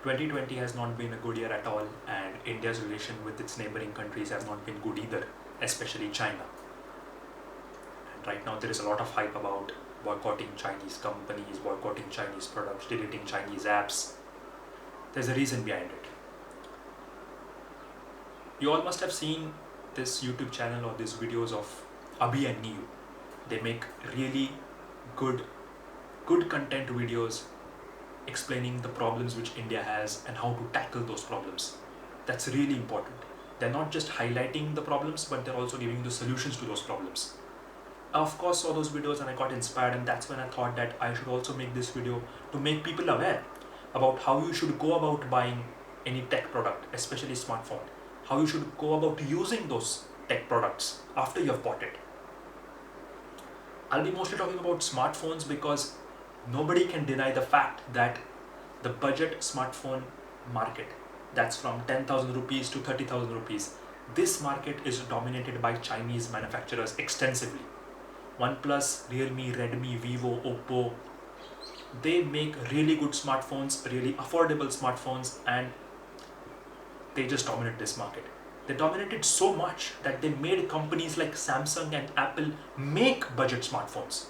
2020 has not been a good year at all, and India's relation with its neighboring countries has not been good either, especially China. And right now, there is a lot of hype about boycotting Chinese companies, boycotting Chinese products, deleting Chinese apps. There's a reason behind it. You all must have seen this YouTube channel or these videos of Abhi and Niu. They make really good content videos explaining the problems which India has and how to tackle those problems. That's really important. They're not just highlighting the problems, but they're also giving you the solutions to those problems. I of course saw those videos and I got inspired, and that's when I thought that I should also make this video to make people aware about how you should go about buying any tech product, especially smartphone. How you should go about using those tech products after you have bought it. I'll be mostly talking about smartphones because nobody can deny the fact that the budget smartphone market, that's from 10,000 rupees to 30,000 rupees, this market is dominated by Chinese manufacturers extensively. OnePlus, Realme, Redmi, Vivo, Oppo, they make really good smartphones, really affordable smartphones, and they just dominate this market. They dominated so much that they made companies like Samsung and Apple make budget smartphones.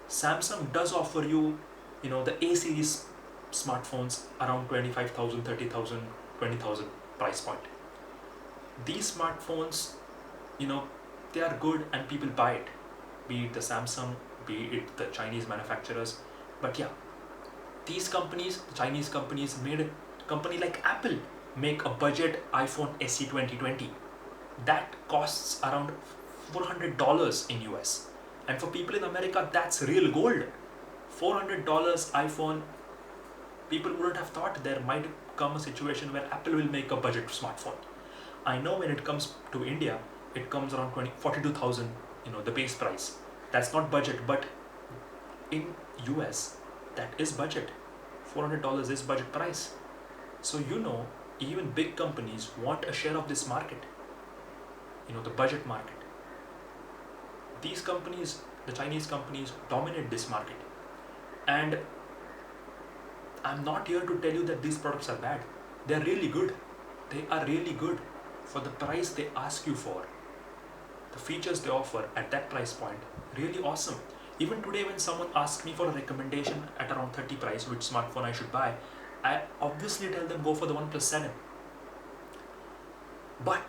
Samsung does offer you, the A series smartphones around 25,000, 30,000, 20,000 price point. These smartphones, they are good and people buy it. Be it the Samsung, be it the Chinese manufacturers. But yeah, these companies, the Chinese companies, made a company like Apple make a budget iPhone SE 2020 that costs around $400 in US, and for people in America that's real gold. $400 iPhone. People wouldn't have thought there might come a situation where Apple will make a budget smartphone. I know when it comes to India, it comes around 42,000, the base price. That's not budget, but in US that is budget. $400 is budget price. So even big companies want a share of this market, the budget market. These companies, the Chinese companies, dominate this market. And I'm not here to tell you that these products are bad. They're really good. They are really good for the price they ask you for. The features they offer at that price point, really awesome. Even today when someone asks me for a recommendation at around 30 price, which smartphone I should buy, I obviously tell them go for the OnePlus 7. But,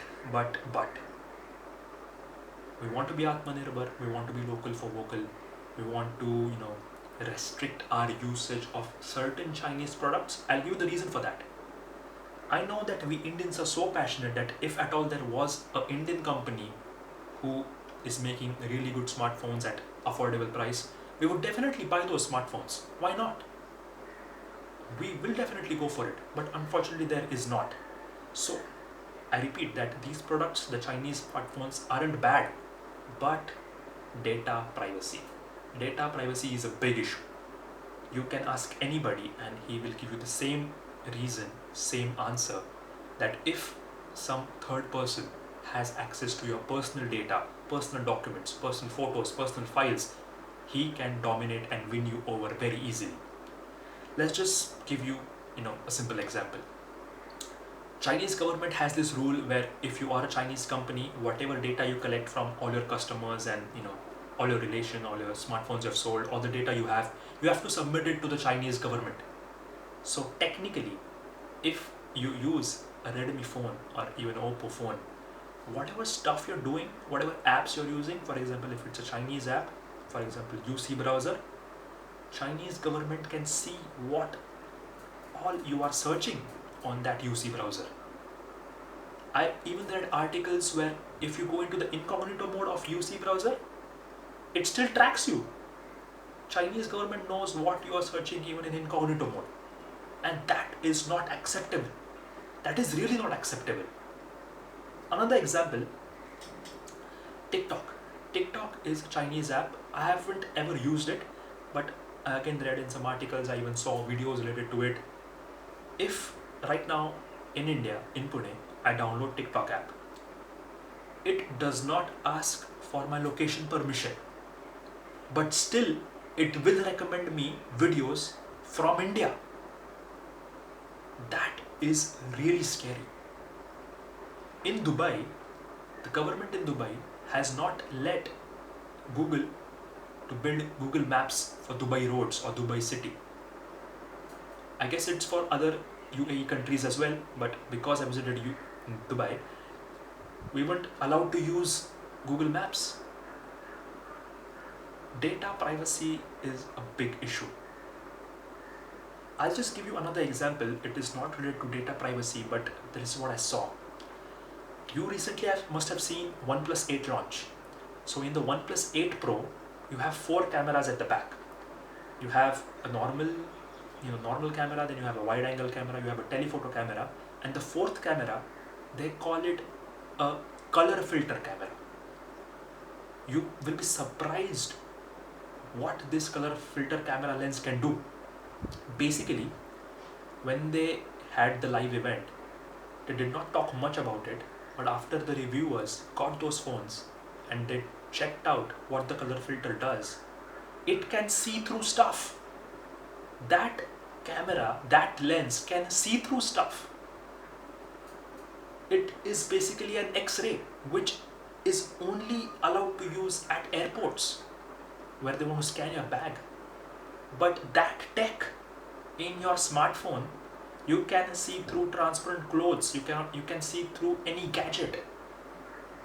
we want to be Atmanirbhar, we want to be local for vocal, we want to, restrict our usage of certain Chinese products. I'll give you the reason for that. I know that we Indians are so passionate that if at all there was an Indian company who is making really good smartphones at affordable price, we would definitely buy those smartphones. Why not? We will definitely go for it, but unfortunately there is not. So I repeat that these products, the Chinese smartphones, aren't bad, but data privacy. Data privacy is a big issue. You can ask anybody and he will give you the same reason, same answer, that if some third person has access to your personal data, personal documents, personal photos, personal files, he can dominate and win you over very easily. Let's just give you, a simple example. Chinese government has this rule where if you are a Chinese company, whatever data you collect from all your customers and all your relation, all your smartphones you've sold, all the data you have to submit it to the Chinese government. So technically, if you use a Redmi phone or even Oppo phone, whatever stuff you're doing, whatever apps you're using, for example, if it's a Chinese app, for example, UC browser, Chinese government can see what all you are searching on that UC browser. I even read articles where if you go into the incognito mode of UC browser, it still tracks you. Chinese government knows what you are searching even in incognito mode. And that is not acceptable. That is really not acceptable. Another example, TikTok. TikTok is a Chinese app. I haven't ever used it, but I again read in some articles, I even saw videos related to it. If right now in India, in Pune, I download TikTok app, it does not ask for my location permission, but still it will recommend me videos from India. That is really scary. In Dubai, the government in Dubai has not let Google to build Google Maps for Dubai roads or Dubai city. I guess it's for other UAE countries as well, but because I visited Dubai, we weren't allowed to use Google Maps. Data privacy is a big issue. I'll just give you another example. It is not related to data privacy, but this is what I saw. You recently must have seen OnePlus 8 launch. So in the OnePlus 8 Pro, you have 4 cameras at the back. You have a normal camera, then you have a wide angle camera, you have a telephoto camera, and the 4th camera, they call it a color filter camera. You will be surprised what this color filter camera lens can do. Basically, when they had the live event, they did not talk much about it, but after the reviewers got those phones and they checked out what the color filter does, it can see through stuff. That camera, that lens can see through stuff. It is basically an X-ray, which is only allowed to use at airports where they want to scan your bag. But that tech in your smartphone, you can see through transparent clothes, you can see through any gadget,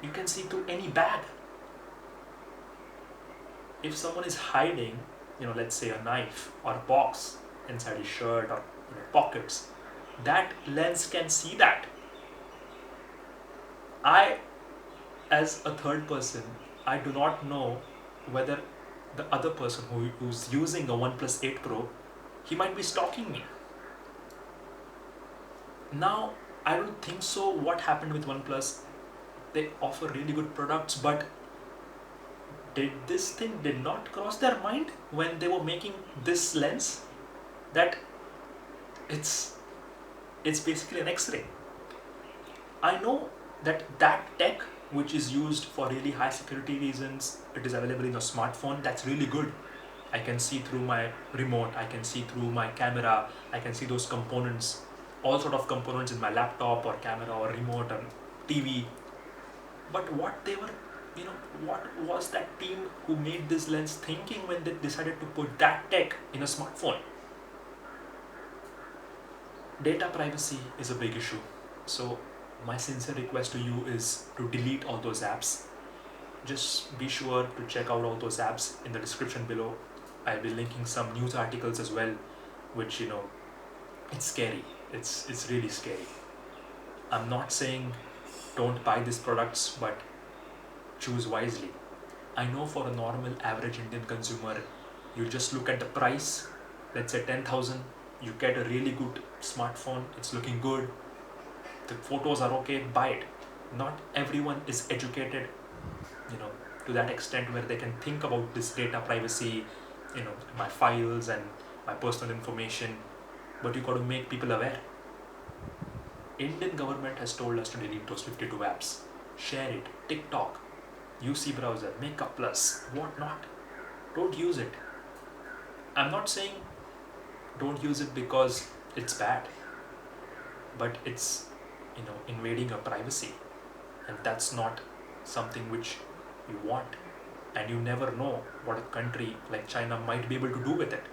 you can see through any bag. If someone is hiding, let's say a knife or a box inside his shirt or pockets, that lens can see that. I, as a third person, I do not know whether the other person who's using a OnePlus 8 Pro, he might be stalking me. Now, I don't think so what happened with OnePlus. They offer really good products, but this thing did not cross their mind when they were making this lens, that it's basically an X-ray. I know that tech, which is used for really high security reasons, it is available in a smartphone. That's really good. I can see through my remote, I can see through my camera, I can see those components, all sort of components in my laptop or camera or remote or TV. But what was that team who made this lens thinking when they decided to put that tech in a smartphone? Data privacy is a big issue. So my sincere request to you is to delete all those apps. Just be sure to check out all those apps in the description below. I'll be linking some news articles as well, which it's scary. It's really scary. I'm not saying don't buy these products, but choose wisely. I know for a normal average Indian consumer, you just look at the price, let's say 10,000, you get a really good smartphone, it's looking good, the photos are okay, buy it. Not everyone is educated, to that extent where they can think about this data privacy, my files and my personal information, but you got to make people aware. Indian government has told us to delete those 52 apps. Share it, TikTok, UC browser, Makeup Plus, whatnot. Don't use it. I'm not saying don't use it because it's bad, but it's invading your privacy, and that's not something which you want, and you never know what a country like China might be able to do with it.